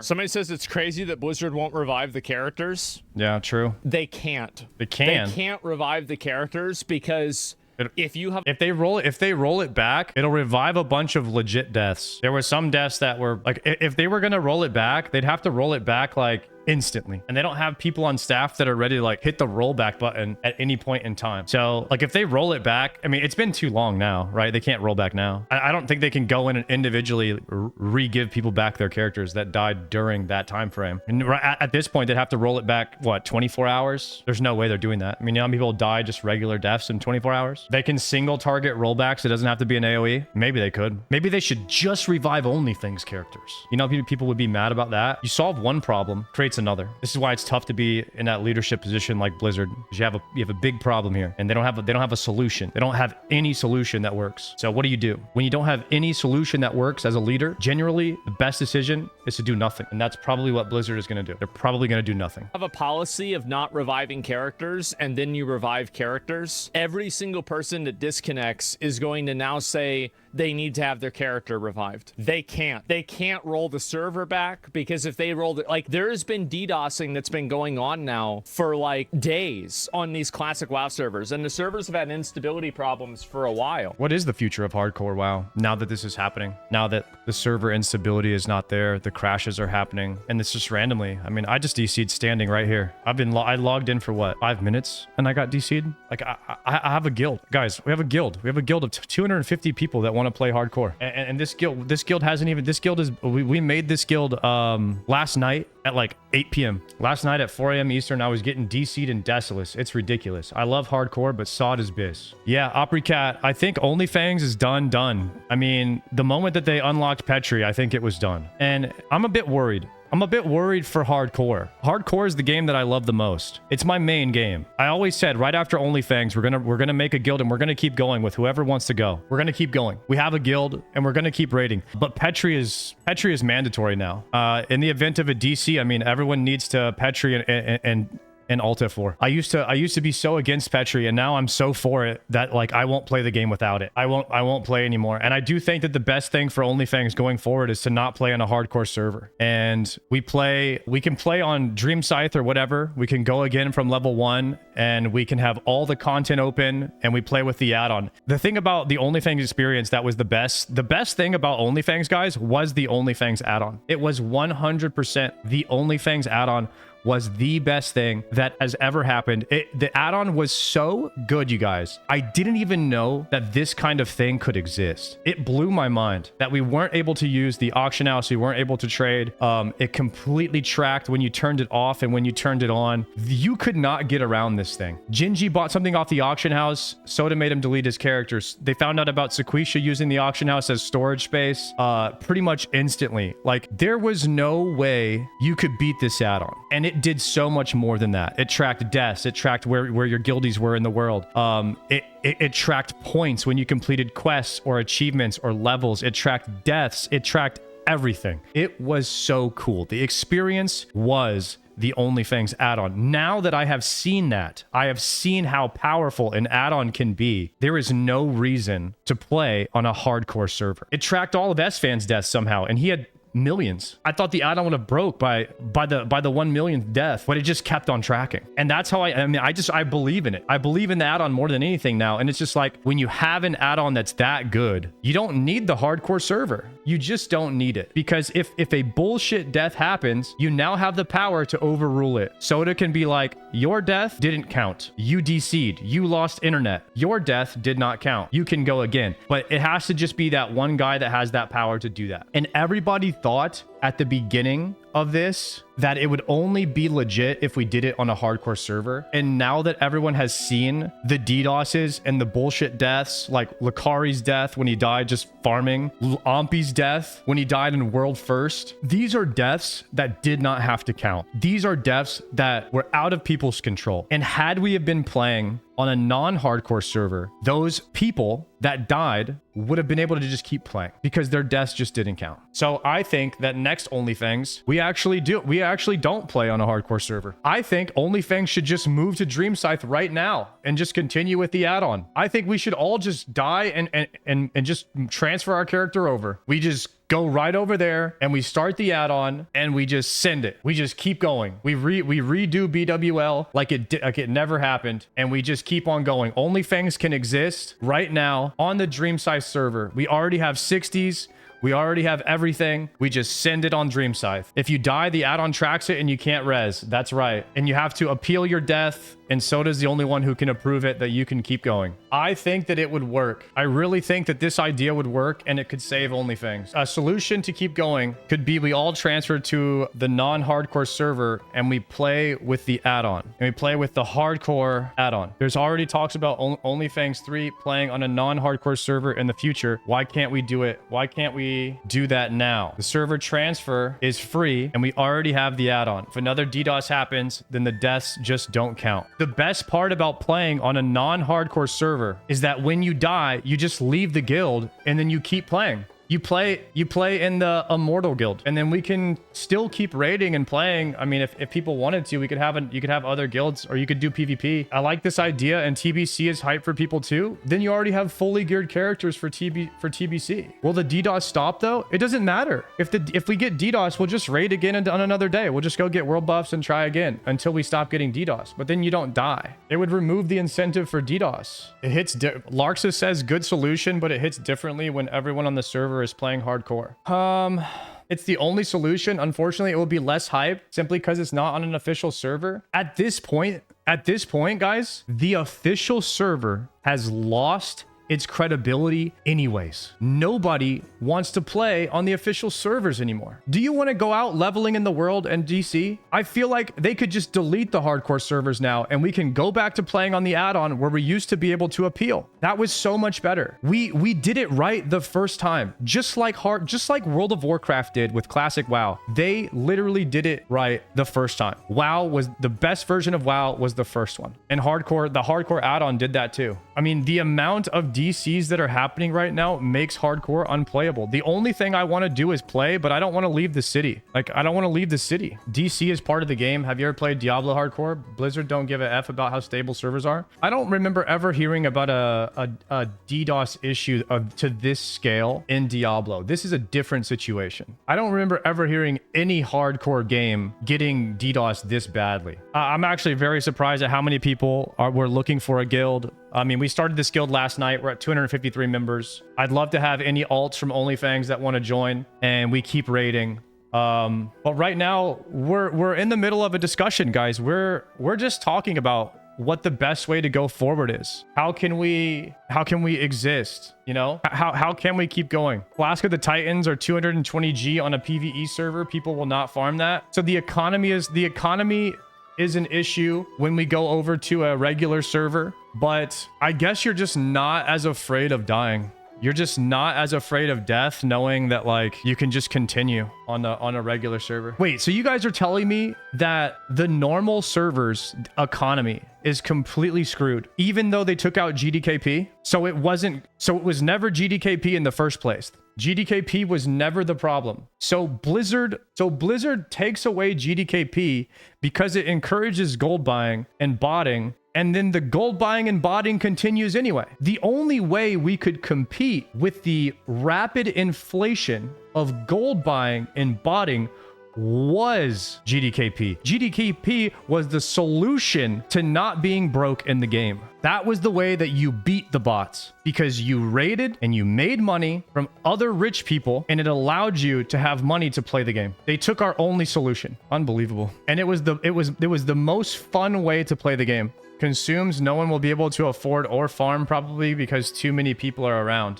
Somebody says it's crazy that Blizzard won't revive the characters. Yeah, true. They can't. They can. They can't revive the characters because if they roll it back, it'll revive a bunch of legit deaths. There were some deaths that were like, if they were gonna roll it back, they'd have to roll it back like instantly, and they don't have people on staff that are ready to like hit the rollback button at any point in time. So like if they roll it back, I mean, it's been too long now, right? They can't roll back now. I don't think they can go in and individually re-give people back their characters that died during that time frame. And at this point, they'd have to roll it back, what, 24 hours? There's no way they're doing that. I mean, you know how many people die just regular deaths in 24 hours? They can single target rollbacks. It doesn't have to be an AoE. Maybe they could. Maybe they should just revive OnlyFangs characters. You know, people would be mad about that. You solve one problem, creates another. This is why it's tough to be in that leadership position like Blizzard, because you have a big problem here, and they don't have a solution. They don't have any solution that works. So what do? When you don't have any solution that works as a leader, generally the best decision is to do nothing. And that's probably what Blizzard is going to do. They're probably going to do nothing. Have a policy of not reviving characters, and then you revive characters. Every single person that disconnects is going to now say they need to have their character revived. They can't roll the server back, because if they rolled it, like, there has been DDoSing that's been going on now for like days on these classic WoW servers, and the servers have had instability problems for a while. What is the future of hardcore WoW now that this is happening? Now that the server instability is not there, the crashes are happening, and it's just randomly. I mean, I just DC'd standing right here. I logged in for what, 5 minutes, and I got DC'd. Like, I have a guild, guys. We have a guild. We have a guild of 250 people that want to play hardcore, and this guild hasn't even. This guild is. We made this guild last night at like 8 p.m. Last night at 4 a.m. Eastern, I was getting DC'd in Desolus. It's ridiculous. I love hardcore, but sod is biz. Yeah, OpryCat, I think OnlyFangs is done. I mean, the moment that they unlocked Petri, I think it was done. And I'm a bit worried. I'm a bit worried for hardcore. Hardcore is the game that I love the most. It's my main game. I always said right after OnlyFangs, we're gonna make a guild, and we're gonna keep going with whoever wants to go. We're gonna keep going. We have a guild, and we're gonna keep raiding. But Petri is mandatory now. In the event of a DC, I mean, everyone needs to Petri and Alta for. I used to be so against Petri, and now I'm so for it that like I won't play the game without it. I won't play anymore. And I do think that the best thing for OnlyFangs going forward is to not play on a hardcore server. And we can play on Dream Scythe or whatever. We can go again from level 1, and we can have all the content open, and we play with the add-on. The thing about the OnlyFangs experience that was the best thing about OnlyFangs, guys, was the OnlyFangs add-on. It was 100% the OnlyFangs add-on was the best thing that has ever happened. The add-on was so good, you guys. I didn't even know that this kind of thing could exist. It blew my mind that we weren't able to use the auction house. We weren't able to trade. It completely tracked when you turned it off and when you turned it on. You could not get around this thing. Gingy bought something off the auction house. Soda made him delete his characters. They found out about Sequisha using the auction house as storage space pretty much instantly. Like, there was no way you could beat this add-on. And it did so much more than that. It tracked deaths. It tracked where your guildies were in the world. It tracked points when you completed quests or achievements or levels. It tracked deaths. It tracked everything. It was so cool. The experience was the OnlyFangs add-on. Now that I have seen that, I have seen how powerful an add-on can be, there is no reason to play on a hardcore server. It tracked all of S-Fan's deaths somehow, and he had millions. I thought the add-on would have broke by the 1 millionth death, but it just kept on tracking. And that's how I believe in it. I believe in the add-on more than anything now. And it's just like, when you have an add-on that's that good, you don't need the hardcore server. You just don't need it. Because if a bullshit death happens, you now have the power to overrule it. Soda can be like, your death didn't count. You DC'd. You lost internet. Your death did not count. You can go again. But it has to just be that one guy that has that power to do that. And everybody thought at the beginning of this that it would only be legit if we did it on a hardcore server. And now that everyone has seen the DDoSes and the bullshit deaths, like Lakari's death when he died just farming, Ampi's death when he died in World First, these are deaths that did not have to count. These are deaths that were out of people's control. And had we have been playing on a non-hardcore server, those people that died would have been able to just keep playing because their deaths just didn't count. So I think that next OnlyFangs, we actually don't play on a hardcore server. I think OnlyFangs should just move to Dream Scythe right now and just continue with the add-on. I think we should all just die and just transfer our character over. We just go right over there and we start the add-on and we just send it. We just keep going. We redo BWL like it never happened, and we just keep on going. OnlyFangs can exist right now on the Dream Scythe server. We already have 60s. We already have everything. We just send it on Dream Scythe. If you die, the add-on tracks it and you can't res. That's right. And you have to appeal your death, and so does the only one who can approve it that you can keep going. I think that it would work. I really think that this idea would work, and it could save OnlyFangs. A solution to keep going could be we all transfer to the non-hardcore server and we play with the add-on. And we play with the hardcore add-on. There's already talks about OnlyFangs 3 playing on a non-hardcore server in the future. Why can't we do it? Why can't we do that now? The server transfer is free and we already have the add-on. If another DDoS happens, then the deaths just don't count. The best part about playing on a non-hardcore server is that when you die, you just leave the guild and then you keep playing. You play in the Immortal Guild, and then we can still keep raiding and playing. I mean, if people wanted to, we could have you could have other guilds, or you could do PvP. I like this idea, and TBC is hype for people too. Then you already have fully geared characters for TBC. Will the DDoS stop though? It doesn't matter. If we get DDoS, we'll just raid again on another day. We'll just go get world buffs and try again until we stop getting DDoS. But then you don't die. It would remove the incentive for DDoS. It hits. Larxa says good solution, but it hits differently when everyone on the server is playing hardcore. It's the only solution. Unfortunately, it will be less hype simply because it's not on an official server. At this point, guys, the official server has lost its credibility anyways. Nobody wants to play on the official servers anymore. Do you want to go out leveling in the world and DC? I feel like they could just delete the hardcore servers now and we can go back to playing on the add-on where we used to be able to appeal. That was so much better. We did it right the first time, just like World of Warcraft did with classic WoW. They literally did it right the first time. WoW was the best version of WoW was the first one. And the hardcore add-on did that too. I mean, the amount of DCs that are happening right now makes hardcore unplayable. The only thing I want to do is play, but I don't want to leave the city. Like, I don't want to leave the city. DC is part of the game. Have you ever played Diablo hardcore? Blizzard don't give a F about how stable servers are. I don't remember ever hearing about a DDoS issue to this scale in Diablo. This is a different situation. I don't remember ever hearing any hardcore game getting DDoS this badly. I'm actually very surprised at how many people were looking for a guild. I mean, we started this guild last night. We're at 253 members. I'd love to have any alts from OnlyFangs that want to join, and we keep raiding. But right now, we're in the middle of a discussion, guys. We're just talking about what the best way to go forward is. How can we exist? You know, how can we keep going? Flask of the Titans are 220G on a PvE server. People will not farm that. So the economy is an issue when we go over to a regular server, but I guess you're just not as afraid of dying. You're just not as afraid of death, knowing that like you can just continue on a regular server. Wait, so you guys are telling me that the normal server's economy is completely screwed, even though they took out GDKP? So it was never GDKP in the first place. GDKP was never the problem. So Blizzard takes away GDKP because it encourages gold buying and botting, and then the gold buying and botting continues anyway. The only way we could compete with the rapid inflation of gold buying and botting was GDKP. GDKP was the solution to not being broke in the game. That was the way that you beat the bots, because you raided and you made money from other rich people, and it allowed you to have money to play the game. They took our only solution. Unbelievable. And it was the most fun way to play the game. Consumes no one will be able to afford or farm, probably because too many people are around.